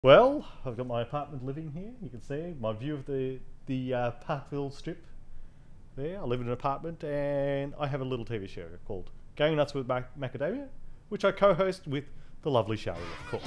Well, I've got my apartment living here. You can see my view of the Parkville strip there. I live in an apartment and I have a little TV show called Going Nuts with Macadamia, which I co-host with the lovely Shari, of course.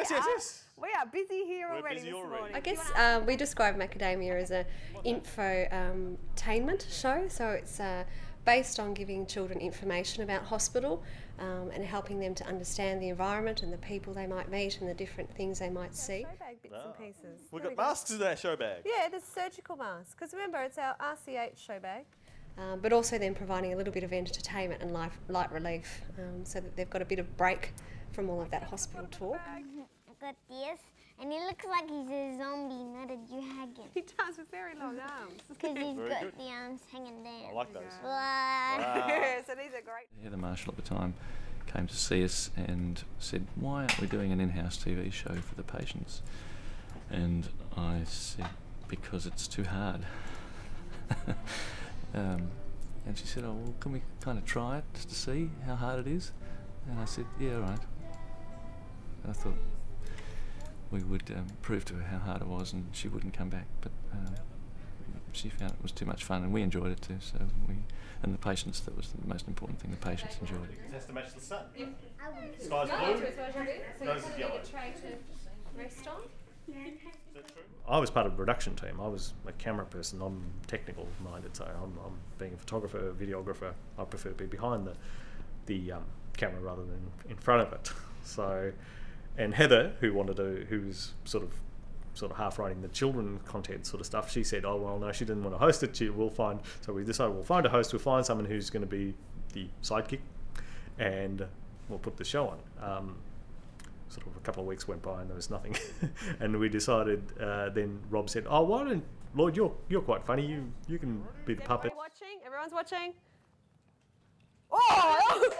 Yes. We are busy here already this morning. I guess we describe Macadamia as a infotainment show, so it's based on giving children information about hospital and helping them to understand the environment and the people they might meet and the different things they might see. Show bag bits and pieces. We've got masks in our show bag. Yeah, there's surgical masks, because remember it's our RCH show bag. But also then providing a little bit of entertainment and light relief so that they've got a bit of break from all of that hospital talk. I've got this, and he looks like he's a zombie, not a dragon. He does, with very long arms. Because he's got the arms hanging down. I like those. Wow. So these are great. Heather Marshall at the time came to see us and said, "Why aren't we doing an in-house TV show for the patients?" And I said, "Because it's too hard." And she said, "Oh, well, can we kind of try it just to see how hard it is?" And I said, "Yeah, all right." I thought we would prove to her how hard it was, and she wouldn't come back. But she found it was too much fun, and we enjoyed it too. So and the patients, that was the most important thing. The patients enjoyed it. It has to match the sun. Yep. Sky's blue. So Nose is yellow. tray to rest on. Is that true? I was part of the production team. I was a camera person. I'm technical minded, so I'm being a photographer, videographer. I prefer to be behind the camera rather than in front of it. So, and Heather, who was sort of half writing the children content sort of stuff, she said, "Oh well, no, she didn't want to host it. So we decided we'll find a host. We'll find someone who's going to be the sidekick, and we'll put the show on." Sort of a couple of weeks went by and there was nothing, and we decided. Then Rob said, "Oh, why don't Lloyd? You're quite funny. You can be the puppet." Everyone's watching. Oh!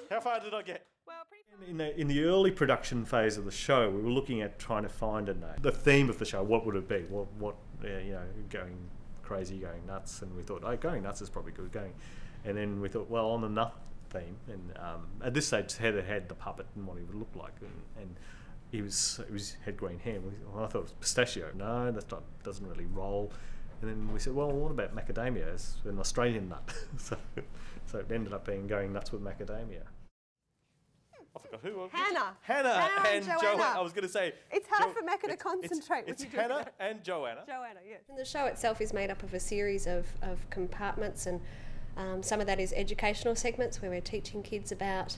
How far did I get? Well, pretty far. In the early production phase of the show, we were looking at trying to find a name. The theme of the show, what would it be? What going crazy, going nuts, and we thought, oh, going nuts is probably good going. And then we thought, well, on the nut theme, and at this stage, Heather had the puppet and what he would look like, and he had green hair. I thought it was pistachio. No, doesn't really roll. And then we said, well, what about macadamia as an Australian nut? so it ended up being Going Nuts with Macadamia. I forgot who. Hannah and Joanna. I was going to say. It's hard for Macca to concentrate. It's Hannah and Joanna. Joanna, yes. And the show itself is made up of a series of compartments, and some of that is educational segments where we're teaching kids about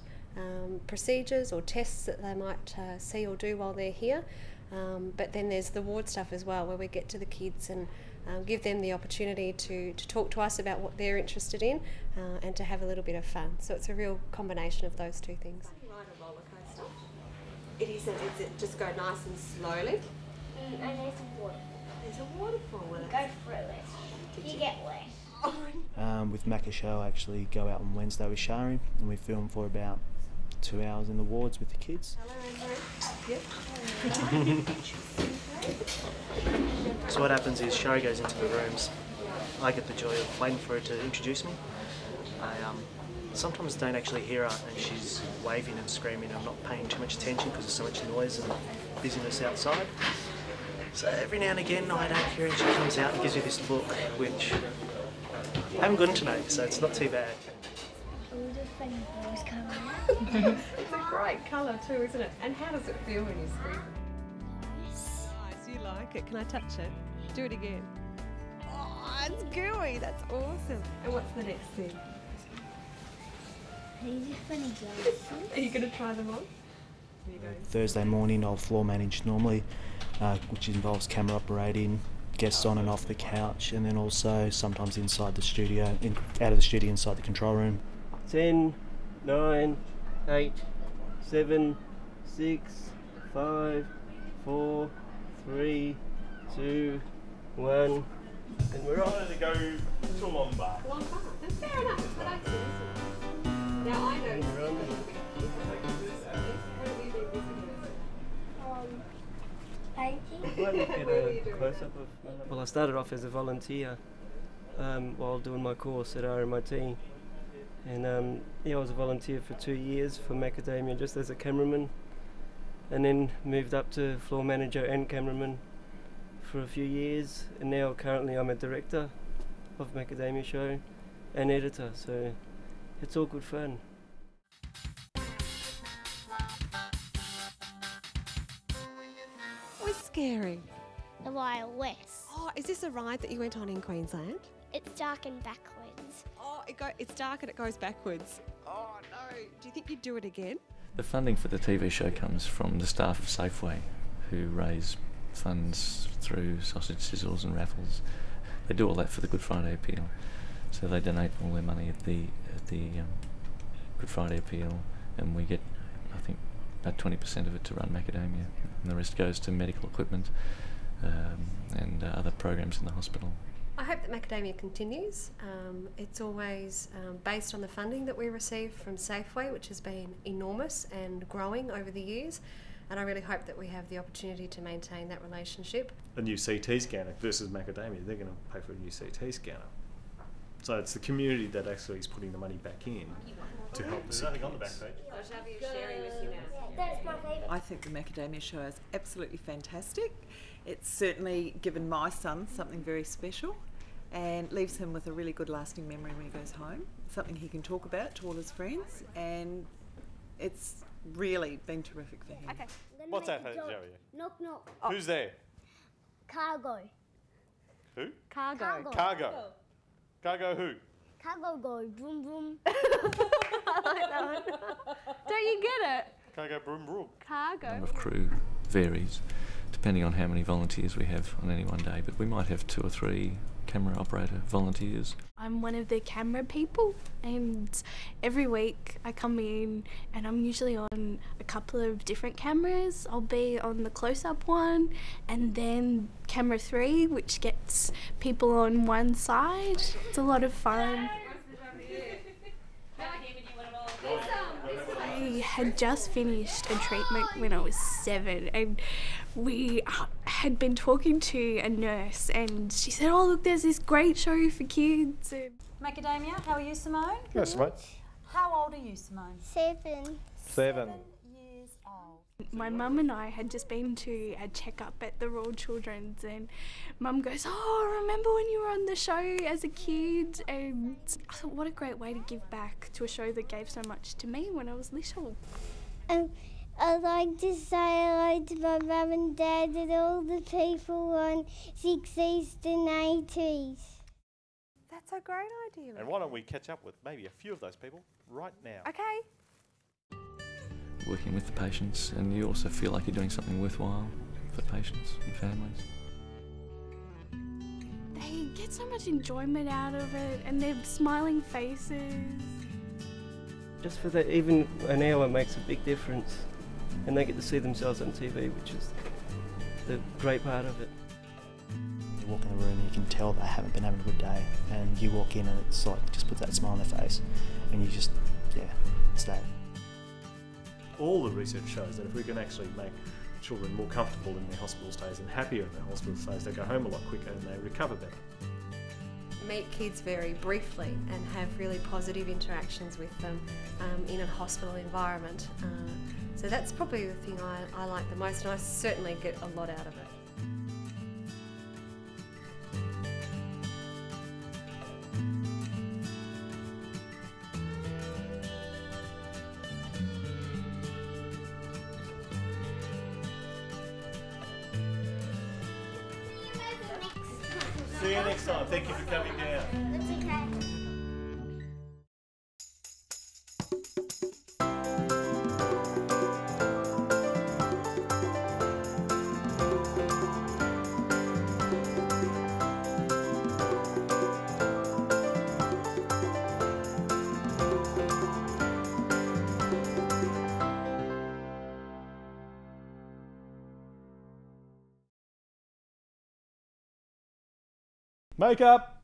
procedures or tests that they might see or do while they're here. But then there's the ward stuff as well, where we get to the kids and give them the opportunity to talk to us about what they're interested in and to have a little bit of fun. So it's a real combination of those two things. Ride a roller coaster. It isn't. It just go nice and slowly. And there's a waterfall. There's a waterfall with it. Go through it. You get wet. With Macca Show, I actually go out on Wednesday with Shari, and we film for about 2 hours in the wards with the kids. Hello, Andrew. Yep. So what happens is Shari goes into the rooms. I get the joy of waiting for her to introduce me. I sometimes don't actually hear her, and she's waving and screaming. I'm not paying too much attention because there's so much noise and busyness outside. So every now and again I don't hear her, and she comes out and gives me this look, which I haven't gotten today, so it's not too bad. All the funny boys come out. It's a great colour too, isn't it? And how does it feel when you squeeze it? Nice, you like it. Can I touch it? Do it again. Oh, it's gooey. That's awesome. And what's the next thing? These are funny guys. Are you going to try them on? Here you go. Thursday morning I'll floor manage normally, which involves camera operating, guests on and off the couch, and then also sometimes inside the studio, out of the studio inside the control room. 10, 9, 8, 7, 6, 5, 4, 3, 2, 1, and we're off. I wanted to go to a long bar. Long bar. That's fair enough. It's relaxing, isn't it? Now I know. Might get a close-up of. Well, I started off as a volunteer while doing my course at RMIT, and yeah, I was a volunteer for 2 years for Macadamia just as a cameraman, and then moved up to floor manager and cameraman for a few years, and now currently I'm a director of Macadamia Show and editor, so it's all good fun. What's scary? The Wild West. Oh, is this a ride that you went on in Queensland? It's dark and backwards. Oh, it's dark and it goes backwards. Oh no! Do you think you'd do it again? The funding for the TV show comes from the staff of Safeway, who raise funds through sausage sizzles and raffles. They do all that for the Good Friday Appeal, so they donate all their money at the Good Friday Appeal, and we get, I think, about 20% of it to run Macadamia, and the rest goes to medical equipment and other programs in the hospital. I hope that Macadamia continues. It's always based on the funding that we receive from Safeway, which has been enormous and growing over the years, and I really hope that we have the opportunity to maintain that relationship. A new CT scanner versus Macadamia, they're going to pay for a new CT scanner. So it's the community that actually is putting the money back in to help the sick kids. on the back page. That's my favourite. I think the Macadamia Show is absolutely fantastic. It's certainly given my son something very special and leaves him with a really good lasting memory when he goes home, something he can talk about to all his friends, and it's really been terrific for him. Okay. What's that, Joey? Knock knock. Who's there? Cargo. Who? Cargo. Cargo. Cargo who? Cargo go vroom vroom. Don't you get it? Cargo broom broom. The Cargo. number of crew varies depending on how many volunteers we have on any one day, but we might have 2 or 3 camera operator volunteers. I'm one of the camera people, and every week I come in and I'm usually on a couple of different cameras. I'll be on the close-up one and then camera 3, which gets people on one side. It's a lot of fun. I had just finished a treatment when I was 7, and we had been talking to a nurse, and she said, "Oh look, there's this great show for kids." And Macadamia, how are you, Simone? Yes, mate. How old are you, Simone? 7. 7. Years old. my mum and I had just been to a checkup at the Royal Children's, and Mum goes, "Oh, remember when you were on the show as a kid?" And I thought, what a great way to give back to a show that gave so much to me when I was little. I'd like to say hello to my mum and dad and all the people on 6 East and 80s. That's a great idea. And why don't we catch up with maybe a few of those people right now? Okay. Working with the patients, and you also feel like you're doing something worthwhile for patients and families. They get so much enjoyment out of it, and their smiling faces. Just for that, even an hour makes a big difference, and they get to see themselves on TV, which is the great part of it. You walk in the room and you can tell they haven't been having a good day, and you walk in and it's like, just put that smile on their face, and you just, yeah, it's that. All the research shows that if we can actually make children more comfortable in their hospital stays and happier in their hospital stays, they go home a lot quicker and they recover better. Meet kids very briefly and have really positive interactions with them in a hospital environment. So that's probably the thing I like the most, and I certainly get a lot out of it. See you next time. Thank you for coming down. That's okay. Makeup.